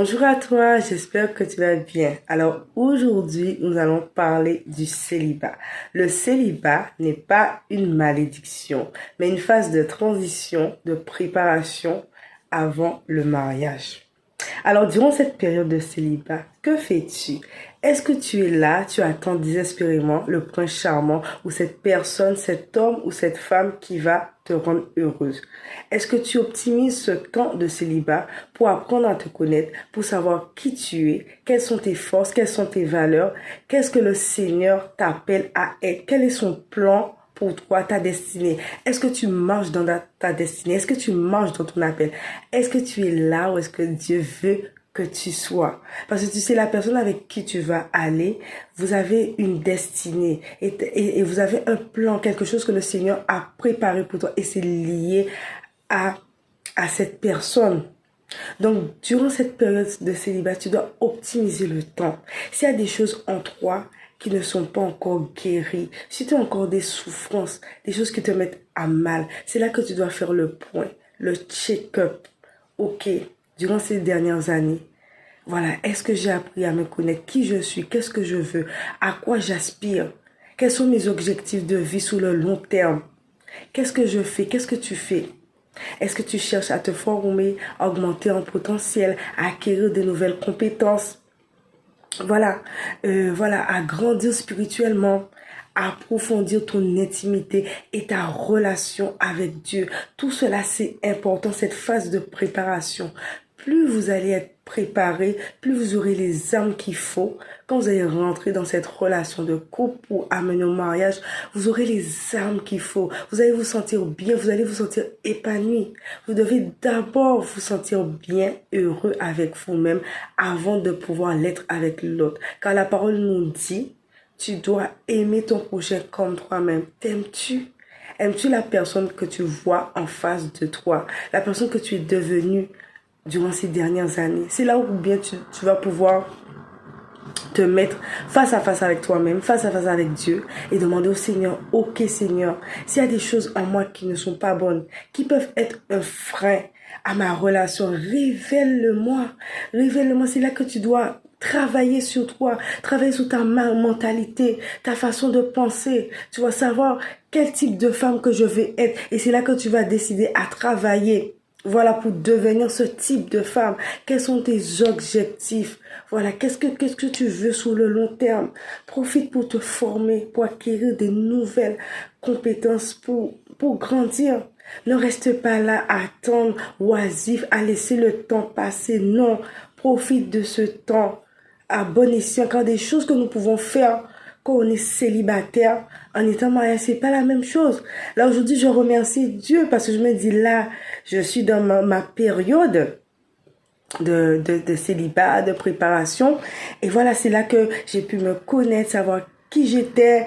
Bonjour à toi, j'espère que tu vas bien. Alors aujourd'hui, nous allons parler du célibat. Le célibat n'est pas une malédiction, mais une phase de transition, de préparation avant le mariage. Alors, durant cette période de célibat, que fais-tu? Est-ce que tu es là, tu attends désespérément le prince charmant ou cette personne, cet homme ou cette femme qui va te rendre heureuse? Est-ce que tu optimises ce temps de célibat pour apprendre à te connaître, pour savoir qui tu es, quelles sont tes forces, quelles sont tes valeurs, qu'est-ce que le Seigneur t'appelle à être, quel est son plan pour toi, ta destinée? Est-ce que tu marches dans ta destinée? Est-ce que tu marches dans ton appel? Est-ce que tu es là où est-ce que Dieu veut que tu sois? Parce que tu sais, la personne avec qui tu vas aller, vous avez une destinée et vous avez un plan, quelque chose que le Seigneur a préparé pour toi et c'est lié à, à cette personne. Donc, durant cette période de célibat, tu dois optimiser le temps. S'il y a des choses en toi qui ne sont pas encore guéries, si tu as encore des souffrances, des choses qui te mettent à mal, c'est là que tu dois faire le point, le check-up. Ok, durant ces dernières années, voilà, est-ce que j'ai appris à me connaître, qui je suis, qu'est-ce que je veux, à quoi j'aspire, quels sont mes objectifs de vie sur le long terme, qu'est-ce que je fais, qu'est-ce que tu fais? Est-ce que tu cherches à te former, à augmenter en potentiel, à acquérir de nouvelles compétences? Voilà, à grandir spirituellement, à approfondir ton intimité et ta relation avec Dieu. Tout cela, c'est important, cette phase de préparation. Plus vous allez être préparé, plus vous aurez les armes qu'il faut. Quand vous allez rentrer dans cette relation de couple pour amener au mariage, vous aurez les armes qu'il faut. Vous allez vous sentir bien, vous allez vous sentir épanoui. Vous devez d'abord vous sentir bien, heureux avec vous-même avant de pouvoir l'être avec l'autre. Car la parole nous dit, tu dois aimer ton prochain comme toi-même. T'aimes-tu? Aimes-tu la personne que tu vois en face de toi? La personne que tu es devenue durant ces dernières années? C'est là où bien tu vas pouvoir te mettre face à face avec toi-même, face à face avec Dieu et demander au Seigneur, ok Seigneur, s'il y a des choses en moi qui ne sont pas bonnes, qui peuvent être un frein à ma relation, révèle-le-moi. Révèle-le-moi, c'est là que tu dois travailler sur toi, travailler sur ta mentalité, ta façon de penser. Tu vas savoir quel type de femme que je vais être et c'est là que tu vas décider à travailler. Voilà, pour devenir ce type de femme. Quels sont tes objectifs? Voilà, qu'est-ce que tu veux sur le long terme? Profite pour te former, pour acquérir des nouvelles compétences, pour grandir. Ne reste pas là à attendre, oisif, à laisser le temps passer. Non, profite de ce temps à bon escient, car des choses que nous pouvons faire quand on est célibataire, en étant marié, c'est pas la même chose. Là, aujourd'hui, je remercie Dieu parce que je me dis là, je suis dans ma période de célibat, de préparation. Et voilà, c'est là que j'ai pu me connaître, savoir qui j'étais,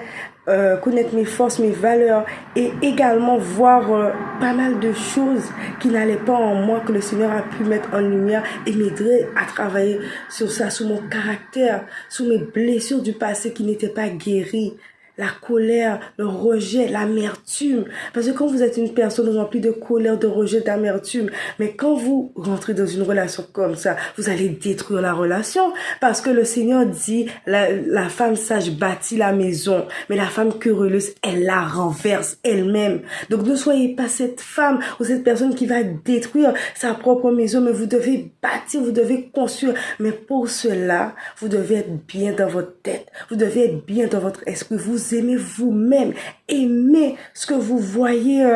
connaître mes forces, mes valeurs et également voir pas mal de choses qui n'allaient pas en moi, que le Seigneur a pu mettre en lumière et m'aider à travailler sur ça, sur mon caractère, sur mes blessures du passé qui n'étaient pas guéries. La colère, le rejet, l'amertume. Parce que quand vous êtes une personne remplie de colère, de rejet, d'amertume, mais quand vous rentrez dans une relation comme ça, vous allez détruire la relation. Parce que le Seigneur dit, la femme sage bâtit la maison, mais la femme querelleuse, elle la renverse elle-même. Donc ne soyez pas cette femme ou cette personne qui va détruire sa propre maison, mais vous devez bâtir, vous devez construire. Mais pour cela, vous devez être bien dans votre tête, vous devez être bien dans votre esprit, vous aimez vous-même, aimez ce que vous voyez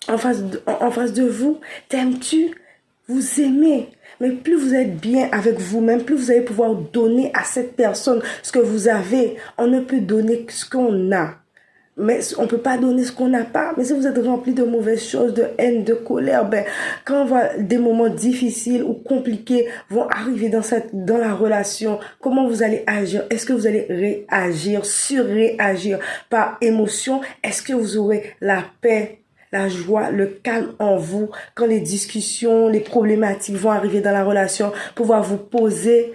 en face de vous. T'aimes-tu? Vous aimez. Mais plus vous êtes bien avec vous-même, plus vous allez pouvoir donner à cette personne ce que vous avez. On ne peut donner que ce qu'on a. Mais on ne peut pas donner ce qu'on n'a pas. Mais si vous êtes rempli de mauvaises choses, de haine, de colère, ben, quand des moments difficiles ou compliqués vont arriver dans la relation, comment vous allez agir? Est-ce que vous allez réagir, surréagir par émotion? Est-ce que vous aurez la paix? la joie, le calme en vous, quand les discussions, les problématiques vont arriver dans la relation, pouvoir vous poser,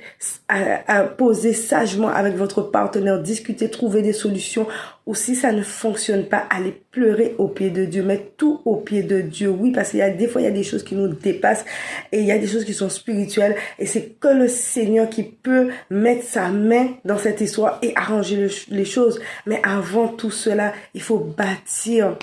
poser sagement avec votre partenaire, discuter, trouver des solutions. Ou si ça ne fonctionne pas, allez pleurer au pied de Dieu, mettre tout au pied de Dieu. Oui, parce qu'il y a des fois, il y a des choses qui nous dépassent et il y a des choses qui sont spirituelles et c'est que le Seigneur qui peut mettre sa main dans cette histoire et arranger les choses. Mais avant tout cela, il faut bâtir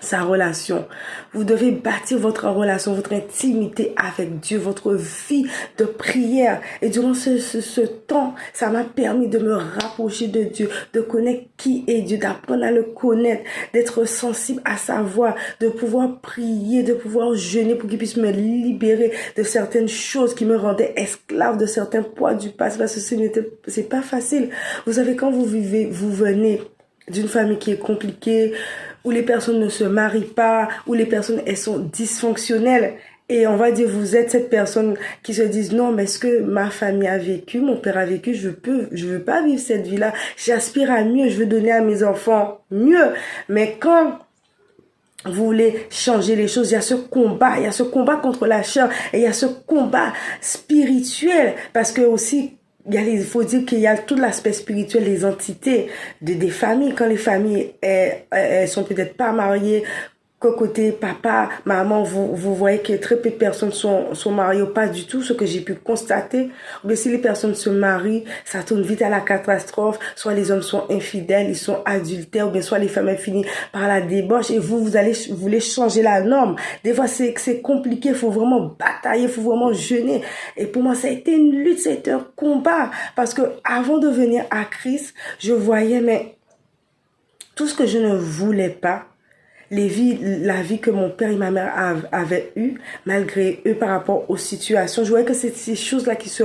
sa relation. Vous devez bâtir votre relation, votre intimité avec Dieu, votre vie de prière. Et durant ce temps, ça m'a permis de me rapprocher de Dieu, de connaître qui est Dieu, d'apprendre à le connaître, d'être sensible à sa voix, de pouvoir prier, de pouvoir jeûner pour qu'il puisse me libérer de certaines choses qui me rendaient esclave de certains poids du passé. Parce que c'est pas facile. Vous savez, quand vous venez d'une famille qui est compliquée, où les personnes ne se marient pas, où les personnes elles sont dysfonctionnelles. Et on va dire, vous êtes cette personne qui se dit, non, mais ce que ma famille a vécu, mon père a vécu, je veux pas vivre cette vie-là. J'aspire à mieux, je veux donner à mes enfants mieux. Mais quand vous voulez changer les choses, il y a ce combat contre la chair, et il y a ce combat spirituel, parce que aussi, il faut dire qu'il y a tout l'aspect spirituel des entités, des familles. Quand les familles elles sont peut-être pas mariées, côté papa, maman, vous voyez que très peu de personnes sont mariées ou pas du tout, ce que j'ai pu constater. Mais si les personnes se marient, ça tourne vite à la catastrophe. Soit les hommes sont infidèles, ils sont adultères, ou bien soit les femmes finissent par la débauche et vous voulez changer la norme. Des fois, c'est compliqué, il faut vraiment batailler, il faut vraiment jeûner. Et pour moi, ça a été une lutte, ça a été un combat. Parce que avant de venir à Christ, je voyais, mais tout ce que je ne voulais pas, la vie que mon père et ma mère avaient eue, malgré eux par rapport aux situations, je voyais que c'est ces choses-là qui se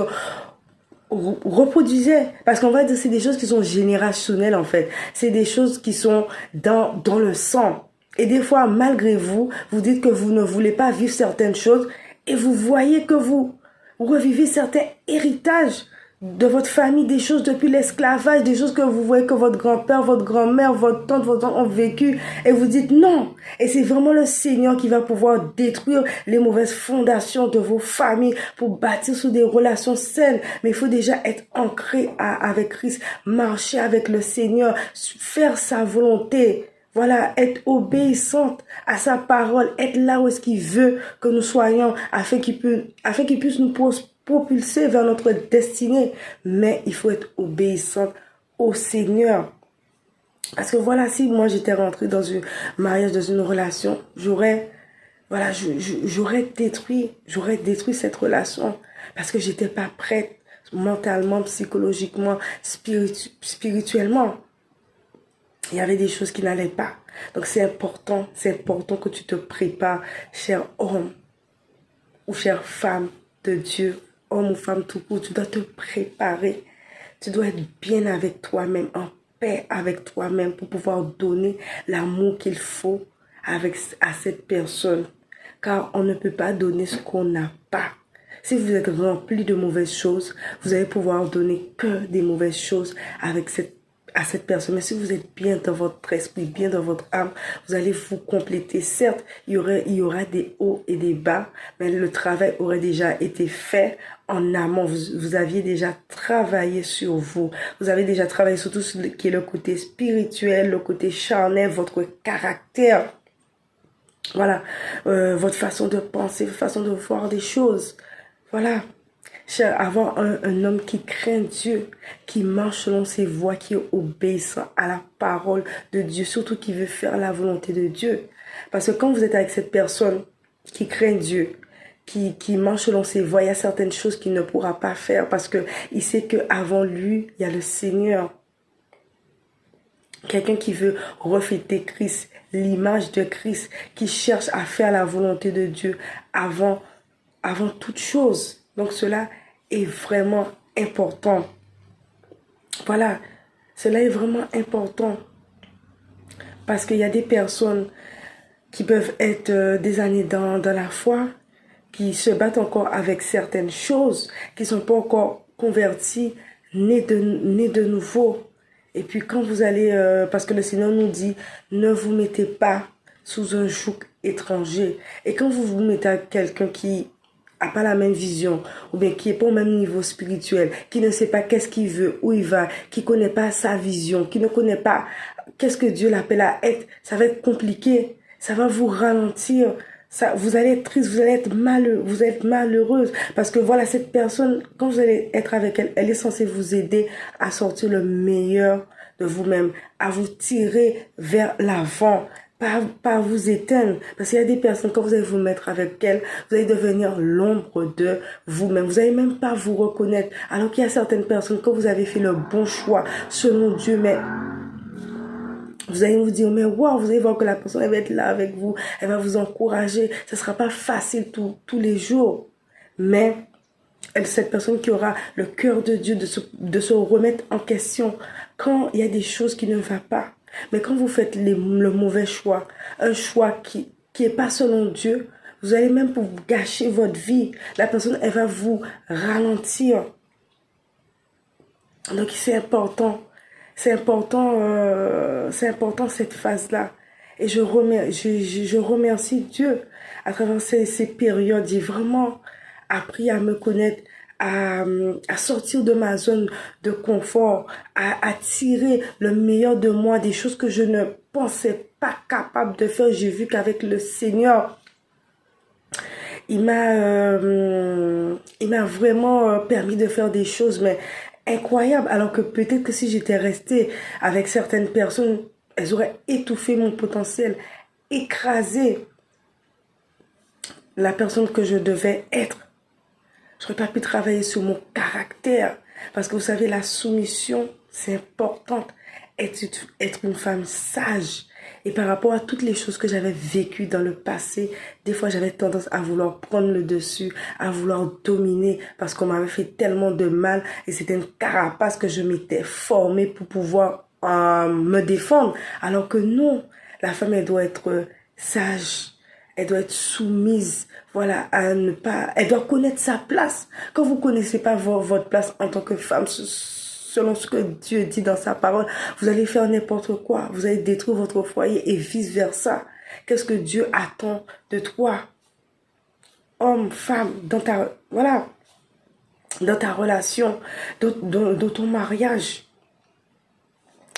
reproduisaient. Parce qu'on va dire c'est des choses qui sont générationnelles en fait. C'est des choses qui sont dans le sang. Et des fois, malgré vous, vous dites que vous ne voulez pas vivre certaines choses et vous voyez que vous revivez certains héritages de votre famille, des choses depuis l'esclavage, des choses que vous voyez que votre grand-père, votre grand-mère, votre tante, votre tante ont vécu et vous dites non. Et c'est vraiment le Seigneur qui va pouvoir détruire les mauvaises fondations de vos familles pour bâtir sur des relations saines. Mais il faut déjà être ancré avec Christ, marcher avec le Seigneur, faire sa volonté. Voilà, être obéissante à sa parole, être là où est-ce qu'il veut que nous soyons afin qu'il puisse nous propulser vers notre destinée. Mais il faut être obéissante au Seigneur. Parce que voilà, si moi j'étais rentrée dans un mariage, dans une relation, j'aurais détruit cette relation parce que j'étais pas prête mentalement, psychologiquement, spirituellement. Il y avait des choses qui n'allaient pas. Donc c'est important que tu te prépares, cher homme ou chère femme de Dieu, homme ou femme tout court, tu dois te préparer. Tu dois être bien avec toi-même, en paix avec toi-même pour pouvoir donner l'amour qu'il faut à cette personne. Car on ne peut pas donner ce qu'on n'a pas. Si vous êtes rempli de mauvaises choses, vous allez pouvoir donner que des mauvaises choses à cette personne. Mais si vous êtes bien dans votre esprit, bien dans votre âme, vous allez vous compléter. Certes, il y aura des hauts et des bas, mais le travail aurait déjà été fait en amont. Vous aviez déjà travaillé sur vous. Vous avez déjà travaillé sur tout ce qui est le côté spirituel, le côté charnel, votre caractère. Voilà, votre façon de penser, votre façon de voir des choses. Voilà. Avoir un homme qui craint Dieu, qui marche selon ses voies, qui est obéissant à la parole de Dieu, surtout qui veut faire la volonté de Dieu. Parce que quand vous êtes avec cette personne qui craint Dieu, qui marche selon ses voies, il y a certaines choses qu'il ne pourra pas faire parce que il sait qu'avant lui, il y a le Seigneur. Quelqu'un qui veut refléter Christ, l'image de Christ, qui cherche à faire la volonté de Dieu avant toute chose. Donc cela est vraiment important. Voilà, cela est vraiment important. Parce qu'il y a des personnes qui peuvent être des années dans la foi, qui se battent encore avec certaines choses, qui ne sont pas encore converties, nées de nouveau. Et puis quand vous allez, parce que le Seigneur nous dit, ne vous mettez pas sous un joug étranger. Et quand vous vous mettez à quelqu'un qui a pas la même vision, ou bien qui est pas au même niveau spirituel, qui ne sait pas qu'est-ce qu'il veut, où il va, qui connaît pas sa vision, qui ne connaît pas qu'est-ce que Dieu l'appelle à être, ça va être compliqué, ça va vous ralentir, ça, vous allez être triste, vous allez être malheureux, vous êtes malheureuse, parce que voilà, cette personne, quand vous allez être avec elle, elle est censée vous aider à sortir le meilleur de vous-même, à vous tirer vers l'avant, pas vous éteindre. Parce qu'il y a des personnes, quand vous allez vous mettre avec elles, vous allez devenir l'ombre de vous-même. Vous n'allez même pas vous reconnaître. Alors qu'il y a certaines personnes, quand vous avez fait le bon choix, selon Dieu, mais vous allez vous dire, mais wow, vous allez voir que la personne, elle va être là avec vous, elle va vous encourager. Ce ne sera pas facile tous les jours. Mais cette personne qui aura le cœur de Dieu, de se remettre en question quand il y a des choses qui ne vont pas. Mais quand vous faites le mauvais choix, un choix qui est pas selon Dieu, vous allez même pour gâcher votre vie. La personne, elle va vous ralentir. Donc c'est important. C'est important cette phase-là. Et je remercie Dieu à travers ces périodes. J'ai vraiment appris à me connaître, à sortir de ma zone de confort, à tirer le meilleur de moi, des choses que je ne pensais pas capable de faire. J'ai vu qu'avec le Seigneur, il m'a vraiment permis de faire des choses, mais incroyables. Alors que peut-être que si j'étais restée avec certaines personnes, elles auraient étouffé mon potentiel, écrasé la personne que je devais être. Je n'aurais pas pu travailler sur mon caractère. Parce que vous savez, la soumission, c'est important. Être une femme sage. Et par rapport à toutes les choses que j'avais vécues dans le passé, des fois j'avais tendance à vouloir prendre le dessus, à vouloir dominer parce qu'on m'avait fait tellement de mal et c'était une carapace que je m'étais formée pour pouvoir me défendre. Alors que non, la femme, elle doit être sage. Elle doit être soumise, voilà, à ne pas... Elle doit connaître sa place. Quand vous ne connaissez pas votre place en tant que femme, selon ce que Dieu dit dans sa parole, vous allez faire n'importe quoi. Vous allez détruire votre foyer et vice-versa. Qu'est-ce que Dieu attend de toi? Homme, femme, voilà, dans ta relation, dans ton mariage.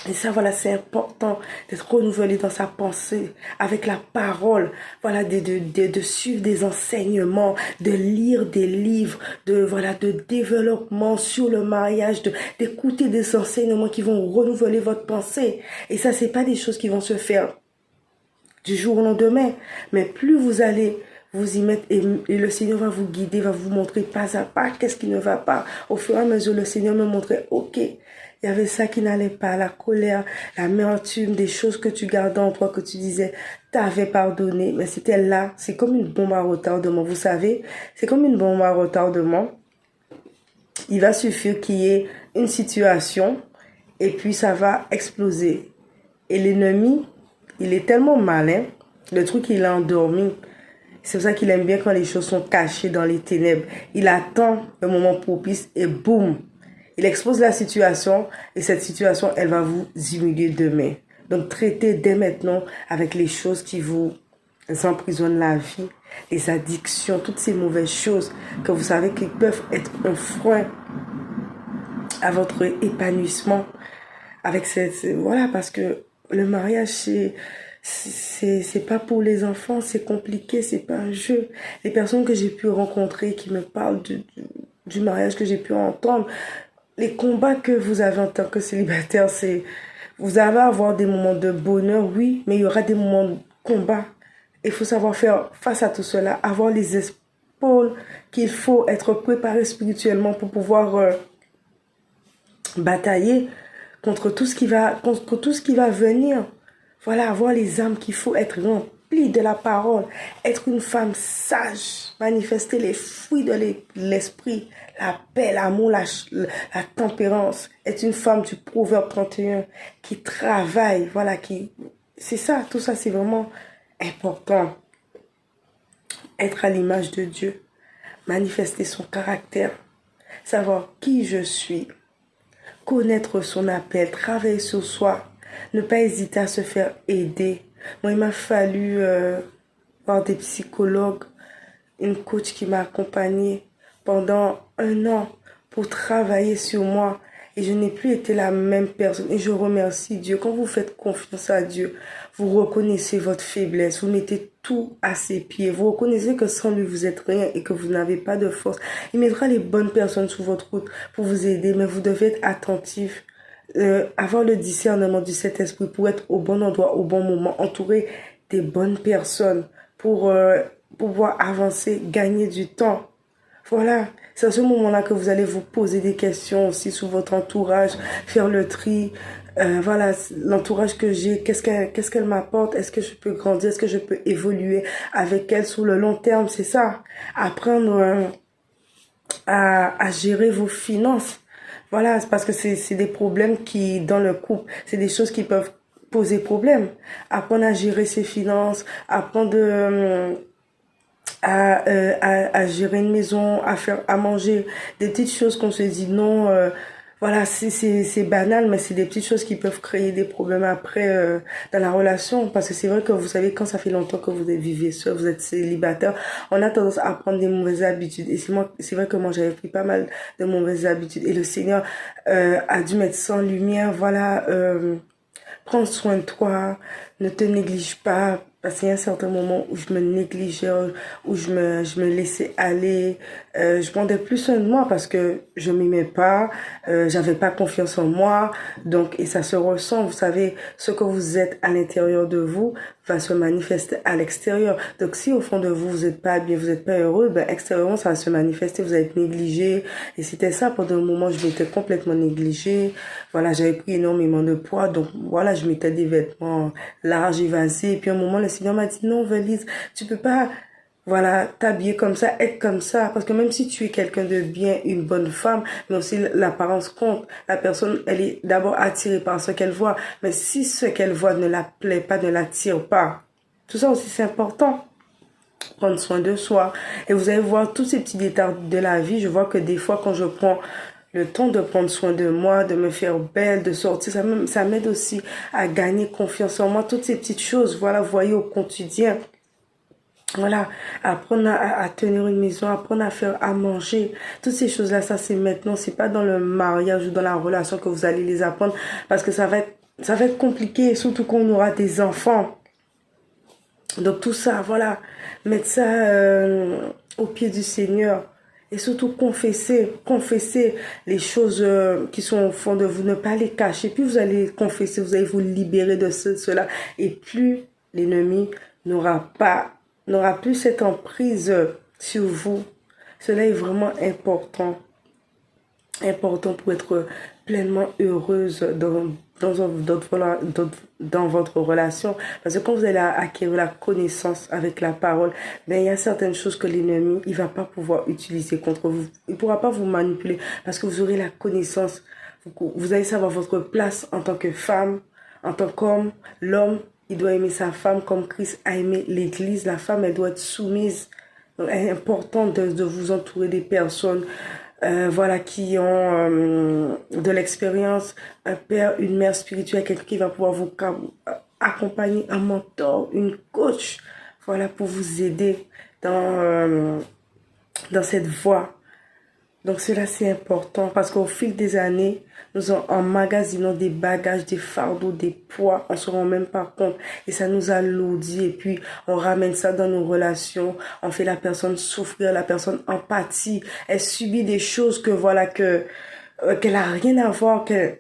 Et ça, voilà, c'est important d'être renouvelé dans sa pensée, avec la parole, voilà, de suivre des enseignements, de lire des livres, de développement sur le mariage, d'écouter des enseignements qui vont renouveler votre pensée. Et ça, c'est pas des choses qui vont se faire du jour au lendemain, mais plus vous allez vous y mettre et le Seigneur va vous guider, va vous montrer pas à pas qu'est-ce qui ne va pas. Au fur et à mesure, le Seigneur me montrait, ok, il y avait ça qui n'allait pas, la colère, l'amertume, des choses que tu gardais en toi, que tu disais, t'avais pardonné, mais c'était là, c'est comme une bombe à retardement, vous savez, c'est comme une bombe à retardement. Il va suffire qu'il y ait une situation et puis ça va exploser. Et l'ennemi, il est tellement malin, le truc il a endormi. C'est pour ça qu'il aime bien quand les choses sont cachées dans les ténèbres. Il attend le moment propice et boum, il expose la situation et cette situation, elle va vous humilier demain. Donc, traitez dès maintenant avec les choses qui vous emprisonnent la vie, les addictions, toutes ces mauvaises choses que vous savez qu'ils peuvent être un frein à votre épanouissement. Avec voilà, parce que le mariage, c'est pas pour les enfants, c'est compliqué, c'est pas un jeu. Les personnes que j'ai pu rencontrer qui me parlent du mariage que j'ai pu entendre, les combats que vous avez en tant que célibataire, vous allez avoir des moments de bonheur, oui, mais il y aura des moments de combat. Il faut savoir faire face à tout cela, avoir les épaules qu'il faut, être préparé spirituellement pour pouvoir batailler contre tout ce qui va venir. Voilà, avoir les âmes qu'il faut, être rempli de la parole, être une femme sage, manifester les fruits de l'esprit, la paix, l'amour, la tempérance, être une femme du Proverbe 31 qui travaille, voilà, c'est ça, tout ça c'est vraiment important. Être à l'image de Dieu, manifester son caractère, savoir qui je suis, connaître son appel, travailler sur soi, ne pas hésiter à se faire aider, Moi, il m'a fallu voir des psychologues, une coach qui m'a accompagnée pendant 1 an pour travailler sur moi. Et je n'ai plus été la même personne. Et je remercie Dieu. Quand vous faites confiance à Dieu, vous reconnaissez votre faiblesse. Vous mettez tout à ses pieds. Vous reconnaissez que sans lui, vous êtes rien et que vous n'avez pas de force. Il mettra les bonnes personnes sur votre route pour vous aider. Mais vous devez être attentif. Avoir le discernement du Saint-Esprit pour être au bon endroit, au bon moment, entouré des bonnes personnes pour pouvoir avancer, gagner du temps. Voilà, c'est à ce moment-là que vous allez vous poser des questions aussi sur votre entourage, faire le tri. Voilà, l'entourage que j'ai, qu'est-ce qu'elle m'apporte? Est-ce que je peux grandir? Est-ce que je peux évoluer avec elle sur le long terme? C'est ça. Apprendre à gérer vos finances. Voilà, c'est parce que c'est des problèmes qui, dans le couple, c'est des choses qui peuvent poser problème. Apprendre à gérer ses finances, apprendre à gérer une maison, à faire à manger, des petites choses qu'on se dit non, voilà, c'est banal, mais c'est des petites choses qui peuvent créer des problèmes après dans la relation, parce que c'est vrai que vous savez, quand ça fait longtemps que vous vivez seul, vous êtes célibataire, on a tendance à prendre des mauvaises habitudes, et c'est vrai que moi j'avais pris pas mal de mauvaises habitudes, et le Seigneur a dû mettre ça en lumière, voilà, prends soin de toi, ne te néglige pas, parce qu'il y a un certain moment où je me négligeais, où je me laissais aller, je prendrais plus soin de moi parce que je m'aimais pas, j'avais pas confiance en moi, donc, et ça se ressent, vous savez, ce que vous êtes à l'intérieur de vous va se manifester à l'extérieur. Donc, si au fond de vous, vous êtes pas bien, vous êtes pas heureux, ben, extérieurement, ça va se manifester, vous allez être négligé, et c'était ça, pendant un moment, je m'étais complètement négligée, voilà, j'avais pris énormément de poids, donc, voilà, je mettais des vêtements larges, évasés, et puis à un moment, le Seigneur m'a dit, non, Valise, tu peux pas, voilà, t'habiller comme ça, être comme ça. Parce que même si tu es quelqu'un de bien, une bonne femme, mais aussi l'apparence compte. La personne, elle est d'abord attirée par ce qu'elle voit. Mais si ce qu'elle voit ne la plaît pas, ne l'attire pas, tout ça aussi c'est important. Prendre soin de soi. Et vous allez voir tous ces petits détails de la vie. Je vois que des fois, quand je prends le temps de prendre soin de moi, de me faire belle, de sortir, ça m'aide aussi à gagner confiance en moi. Toutes ces petites choses, voilà, vous voyez au quotidien. Voilà, apprendre à tenir une maison, apprendre à faire à manger. Toutes ces choses-là, ça c'est maintenant, c'est pas dans le mariage ou dans la relation que vous allez les apprendre parce que ça va être compliqué, surtout quand on aura des enfants. Donc tout ça, voilà, mettre ça au pied du Seigneur et surtout confesser les choses qui sont au fond de vous, ne pas les cacher. Puis vous allez confesser, vous allez vous libérer de cela et plus l'ennemi n'aura pas n'aura plus cette emprise sur vous. Cela est vraiment important pour être pleinement heureuse dans votre relation. Parce que quand vous allez acquérir la connaissance avec la parole, ben, il y a certaines choses que l'ennemi, il va pas pouvoir utiliser contre vous. Il pourra pas vous manipuler parce que vous aurez la connaissance. Vous allez savoir votre place en tant que femme, en tant qu'homme. L'homme, il doit aimer sa femme comme Christ a aimé l'Église. La femme, elle doit être soumise. Donc, il est important de vous entourer des personnes voilà, qui ont de l'expérience, un père, une mère spirituelle, quelqu'un qui va pouvoir vous accompagner, un mentor, une coach, voilà, pour vous aider dans cette voie. Donc cela c'est important parce qu'au fil des années, nous emmagasinons des bagages, des fardeaux, des poids, on se rend même pas compte et ça nous alourdit et puis on ramène ça dans nos relations, on fait la personne souffrir, la personne empathie, elle subit des choses que voilà qu'elle a rien à voir que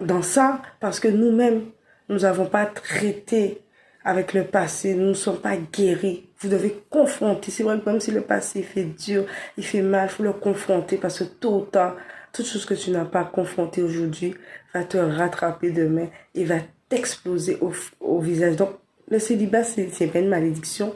dans ça parce que nous-mêmes nous n'avons pas traité avec le passé, nous ne sommes pas guéris. Vous devez confronter. C'est vrai que même si le passé fait dur, il fait mal, il faut le confronter parce que tôt ou tard, toute chose que tu n'as pas confrontée aujourd'hui va te rattraper demain et va t'exploser au visage. Donc, le célibat, c'est pas une malédiction.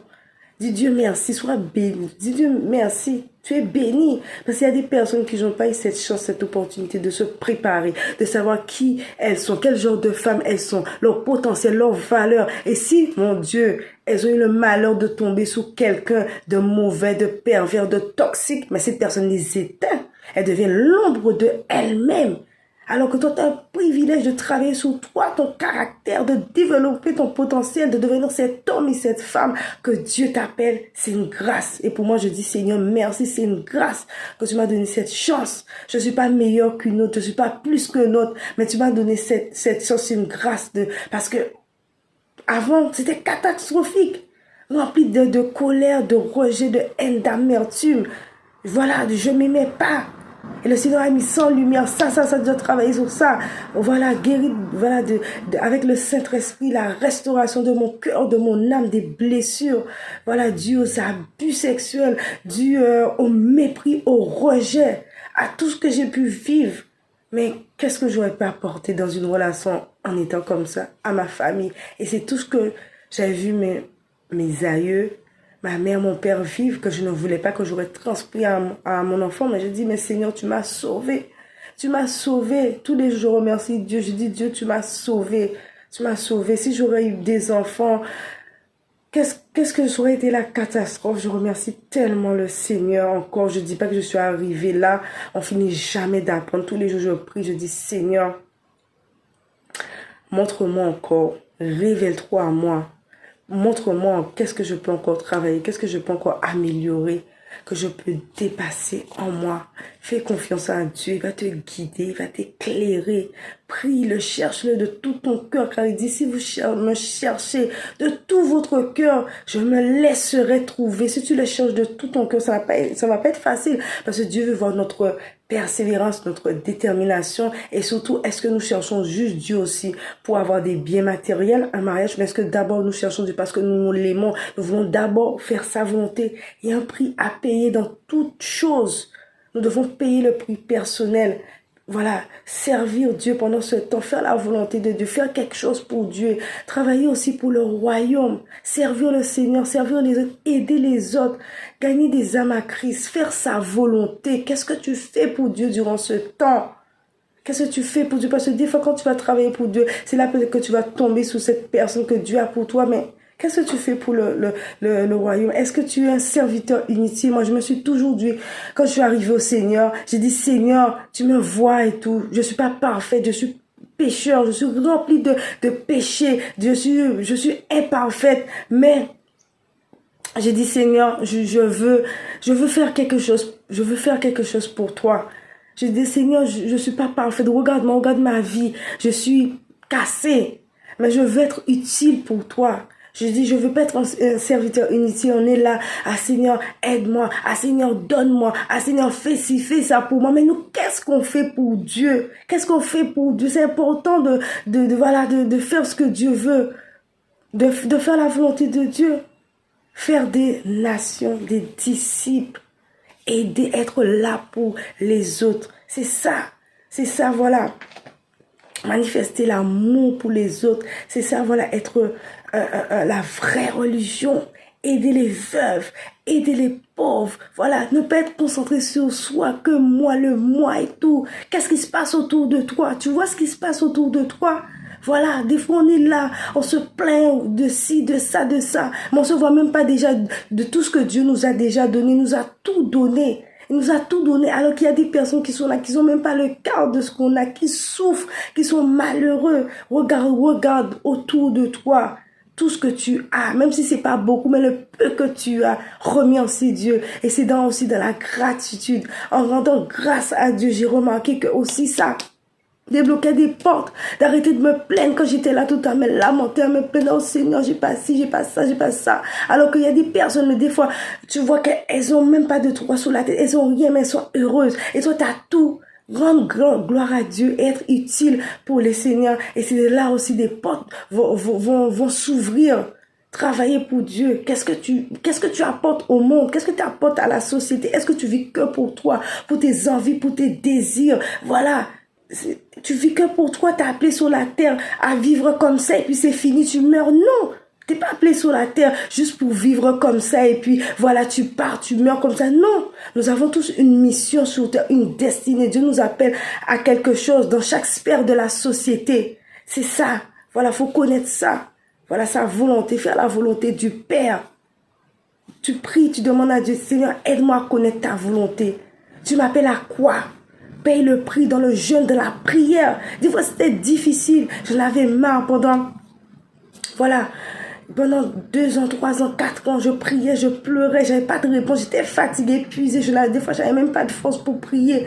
Dis Dieu merci, sois béni. Dis Dieu merci, tu es béni. Parce qu'il y a des personnes qui n'ont pas eu cette chance, cette opportunité de se préparer, de savoir qui elles sont, quel genre de femmes elles sont, leur potentiel, leur valeur. Et si, mon Dieu, elles ont eu le malheur de tomber sous quelqu'un de mauvais, de pervers, de toxique, mais cette personne les éteint. Elle devient l'ombre de elle-même. Alors que toi, tu as un privilège de travailler sur toi, ton caractère, de développer ton potentiel, de devenir cet homme et cette femme que Dieu t'appelle. C'est une grâce. Et pour moi, je dis, Seigneur, merci, c'est une grâce que tu m'as donné cette chance. Je ne suis pas meilleure qu'une autre, je ne suis pas plus qu'une autre, mais tu m'as donné cette chance, c'est une grâce parce que avant, c'était catastrophique. Rempli de colère, de rejet, de haine, d'amertume. Voilà, je ne m'aimais pas. Et le Seigneur a mis sans lumière, ça doit travailler sur ça. Voilà, guéri, voilà, avec le Saint-Esprit, la restauration de mon cœur, de mon âme, des blessures. Voilà, dû aux abus sexuels, dû au mépris, au rejet, à tout ce que j'ai pu vivre. Mais qu'est-ce que j'aurais pu apporter dans une relation en étant comme ça à ma famille? Et c'est tout ce que j'avais vu mes aïeux, ma mère, mon père vivre, que je ne voulais pas, que j'aurais transmis à mon enfant. Mais je dis, mais Seigneur, tu m'as sauvé. Tu m'as sauvé. Tous les jours, je remercie Dieu. Je dis, Dieu, tu m'as sauvé. Tu m'as sauvé. Si j'aurais eu des enfants, qu'est-ce que ça aurait été la catastrophe? Je remercie tellement le Seigneur encore. Je dis pas que je suis arrivée là. On finit jamais d'apprendre. Tous les jours, je prie. Je dis, Seigneur, montre-moi encore. Révèle-toi à moi. Montre-moi qu'est-ce que je peux encore travailler, qu'est-ce que je peux encore améliorer, que je peux dépasser en moi. Fais confiance à Dieu, il va te guider, il va t'éclairer. Prie-le, cherche-le de tout ton cœur, car il dit, si vous me cherchez de tout votre cœur, je me laisserai trouver. Si tu le cherches de tout ton cœur, ça va pas être facile, parce que Dieu veut voir notre persévérance, notre détermination, et surtout, est-ce que nous cherchons juste Dieu aussi pour avoir des biens matériels, un mariage, mais est-ce que d'abord nous cherchons Dieu parce que nous l'aimons, nous voulons d'abord faire sa volonté. Il y a un prix à payer dans toute chose. Nous devons payer le prix personnel. Voilà, servir Dieu pendant ce temps, faire la volonté de Dieu, faire quelque chose pour Dieu, travailler aussi pour le royaume, servir le Seigneur, servir les autres, aider les autres, gagner des âmes à Christ, faire sa volonté. Qu'est-ce que tu fais pour Dieu durant ce temps? Qu'est-ce que tu fais pour Dieu? Parce que des fois, quand tu vas travailler pour Dieu, c'est là peut-être que tu vas tomber sous cette personne que Dieu a pour toi, mais qu'est-ce que tu fais pour le royaume? Est-ce que tu es un serviteur inutile? Moi, je me suis toujours dit, quand je suis arrivée au Seigneur, j'ai dit, Seigneur, tu me vois et tout. Je suis pas parfaite, je suis pécheur, je suis remplie de péchés, je suis imparfaite, mais j'ai dit, Seigneur, je veux faire quelque chose, je veux faire quelque chose pour toi. J'ai dit, Seigneur, je suis pas parfaite, regarde ma vie, je suis cassée, mais je veux être utile pour toi. Je dis, je veux pas être un serviteur inutile. On est là. Ah, Seigneur, aide-moi. Ah, Seigneur, donne-moi. Ah, Seigneur, fais ci, fais ça pour moi. Mais nous, qu'est-ce qu'on fait pour Dieu? Qu'est-ce qu'on fait pour Dieu? C'est important de faire ce que Dieu veut. De faire la volonté de Dieu. Faire des nations, des disciples. Aider, être là pour les autres. C'est ça, voilà. Manifester l'amour pour les autres. C'est ça, voilà, être la vraie religion. Aider les veuves, aider les pauvres. Voilà, ne pas être concentré sur soi, que moi, le moi et tout. Qu'est-ce qui se passe autour de toi? Tu vois ce qui se passe autour de toi? Voilà, des fois on est là, on se plaint de ci, de ça, mais on se voit même pas déjà de tout ce que Dieu nous a déjà donné, il nous a tout donné. Il nous a tout donné, alors qu'il y a des personnes qui sont là, qui n'ont même pas le quart de ce qu'on a, qui souffrent, qui sont malheureux. Regarde autour de toi tout ce que tu as, même si c'est pas beaucoup, mais le peu que tu as, remercie Dieu. Et c'est aussi dans la gratitude, en rendant grâce à Dieu, j'ai remarqué que aussi ça débloquer des portes, d'arrêter de me plaindre quand j'étais là tout à me lamenter, à me plaindre, oh Seigneur, j'ai pas ci, j'ai pas ça, j'ai pas ça. Alors qu'il y a des personnes, mais des fois, tu vois qu'elles ont même pas de toit sous la tête, elles ont rien, mais elles sont heureuses. Et toi, t'as tout. Rendre gloire à Dieu, être utile pour les Seigneurs. Et c'est là aussi des portes vont s'ouvrir. Travailler pour Dieu. Qu'est-ce que tu apportes au monde? Qu'est-ce que tu apportes à la société? Est-ce que tu vis que pour toi, pour tes envies, pour tes désirs? Voilà. Tu vis que pour toi, t'es appelé sur la terre à vivre comme ça et puis c'est fini, tu meurs. Non, t'es pas appelé sur la terre juste pour vivre comme ça et puis voilà, tu pars, tu meurs comme ça. Non, nous avons tous une mission sur terre, une destinée. Dieu nous appelle à quelque chose dans chaque sphère de la société. C'est ça. Voilà, faut connaître ça. Voilà sa volonté, faire la volonté du Père. Tu pries, tu demandes à Dieu, Seigneur, aide-moi à connaître ta volonté. Tu m'appelles à quoi? paye le prix dans le jeûne, de la prière. Des fois, c'était difficile. J'en avais marre pendant 2 ans, 3 ans, 4 ans, je priais, je pleurais, j'avais pas de réponse, j'étais fatiguée, épuisée, des fois, j'avais même pas de force pour prier.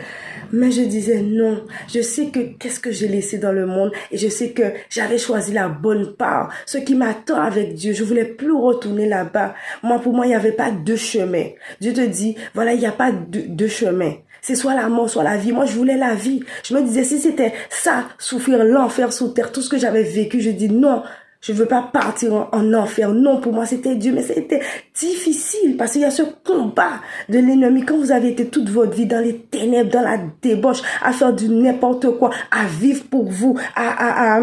Mais je disais non, je sais que qu'est-ce que j'ai laissé dans le monde et je sais que j'avais choisi la bonne part, ce qui m'attend avec Dieu. Je voulais plus retourner là-bas. Pour moi, il n'y avait pas deux chemins. Dieu te dit, voilà, il n'y a pas deux chemins. C'est soit la mort, soit la vie. Moi, je voulais la vie. Je me disais, si c'était ça, souffrir l'enfer sous terre, tout ce que j'avais vécu, je dis non. Je veux pas partir en enfer. Non, pour moi, c'était Dieu. Mais c'était difficile parce qu'il y a ce combat de l'ennemi. Quand vous avez été toute votre vie dans les ténèbres, dans la débauche, à faire du n'importe quoi, à vivre pour vous, à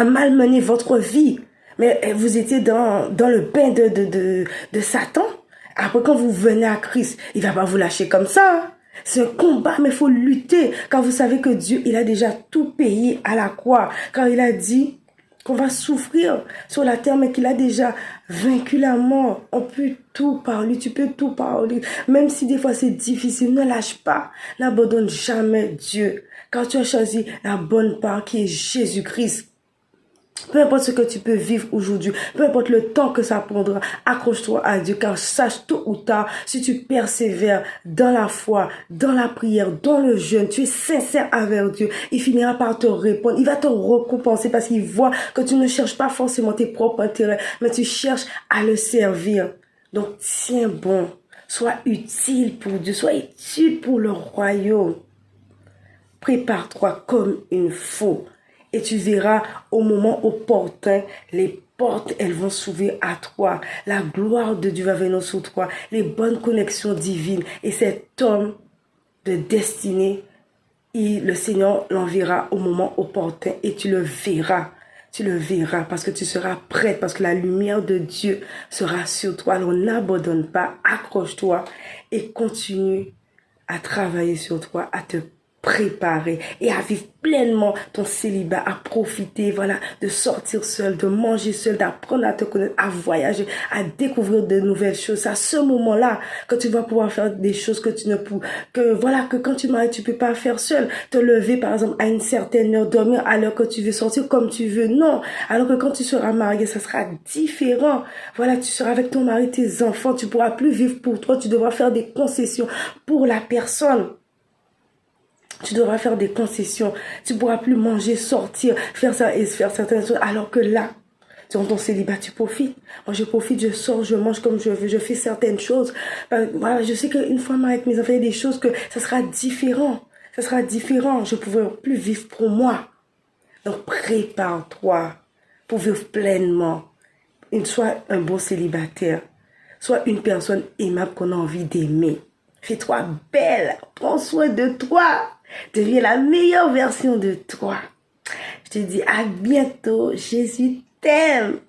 malmener votre vie. Mais vous étiez dans le bain de Satan. Après, quand vous venez à Christ, il va pas vous lâcher comme ça. Hein. C'est un combat, mais il faut lutter. Quand vous savez que Dieu, il a déjà tout payé à la croix. Quand il a dit qu'on va souffrir sur la terre, mais qu'il a déjà vaincu la mort. On peut tout par lui, tu peux tout par lui. Même si des fois c'est difficile, ne lâche pas. N'abandonne jamais Dieu. Quand tu as choisi la bonne part qui est Jésus-Christ, peu importe ce que tu peux vivre aujourd'hui, peu importe le temps que ça prendra, accroche-toi à Dieu, car sache tôt ou tard, si tu persévères dans la foi, dans la prière, dans le jeûne, tu es sincère avec Dieu, il finira par te répondre, il va te récompenser parce qu'il voit que tu ne cherches pas forcément tes propres intérêts, mais tu cherches à le servir. Donc tiens bon, sois utile pour Dieu, sois utile pour le royaume. Prépare-toi comme il faut. Et tu verras au moment opportun, les portes, elles vont s'ouvrir à toi. La gloire de Dieu va venir sur toi. Les bonnes connexions divines. Et cet homme de destinée, le Seigneur l'enverra au moment opportun. Et tu le verras. Tu le verras parce que tu seras prête. Parce que la lumière de Dieu sera sur toi. Alors n'abandonne pas. Accroche-toi. Et continue à travailler sur toi. À te préparer et à vivre pleinement ton célibat, à profiter, de sortir seul, de manger seul, d'apprendre à te connaître, à voyager, à découvrir de nouvelles choses. C'est à ce moment-là que tu vas pouvoir faire des choses que tu ne peux, que quand tu maries, tu peux pas faire seul. Te lever, par exemple, à une certaine heure, dormir à l'heure que tu veux, sortir comme tu veux. Non. Alors que quand tu seras marié, ça sera différent. Tu seras avec ton mari, tes enfants, tu pourras plus vivre pour toi, tu devras faire des concessions pour la personne. Tu devras faire des concessions. Tu ne pourras plus manger, sortir, faire ça et faire certaines choses. Alors que là, dans ton célibat, tu profites. Moi, je profite, je sors, je mange comme je veux, je fais certaines choses. Je sais qu'une fois avec mes enfants, il y a des choses que ça sera différent. Ça sera différent. Je ne pourrai plus vivre pour moi. Donc, prépare-toi pour vivre pleinement. Sois un bon célibataire. Sois une personne aimable qu'on a envie d'aimer. Fais-toi belle. Prends soin de toi. Deviens la meilleure version de toi. Je te dis à bientôt. Jésus t'aime.